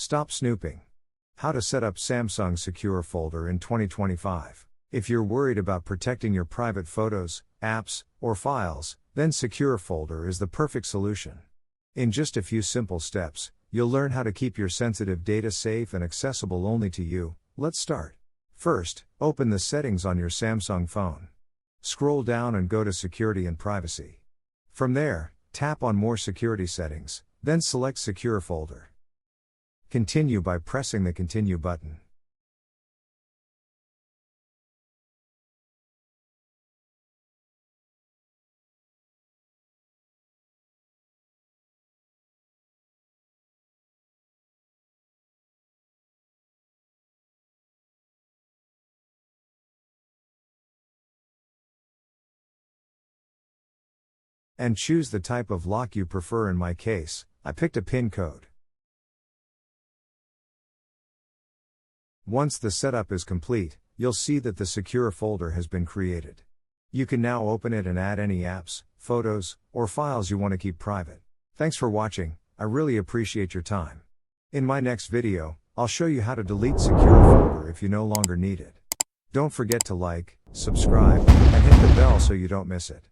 Stop snooping. How to set up Samsung Secure Folder in 2025. If you're worried about protecting your private photos, apps, or files, then Secure Folder is the perfect solution. In just a few simple steps, you'll learn how to keep your sensitive data safe and accessible only to you. Let's start. First, open the settings on your Samsung phone. Scroll down and go to Security and Privacy. From there, tap on More Security Settings, then select Secure Folder. Continue by pressing the Continue button. And choose the type of lock you prefer. In my case, I picked a PIN code. Once the setup is complete, you'll see that the Secure Folder has been created. You can now open it and add any apps, photos, or files you want to keep private. Thanks for watching, I really appreciate your time. In my next video, I'll show you how to delete Secure Folder if you no longer need it. Don't forget to like, subscribe, and hit the bell so you don't miss it.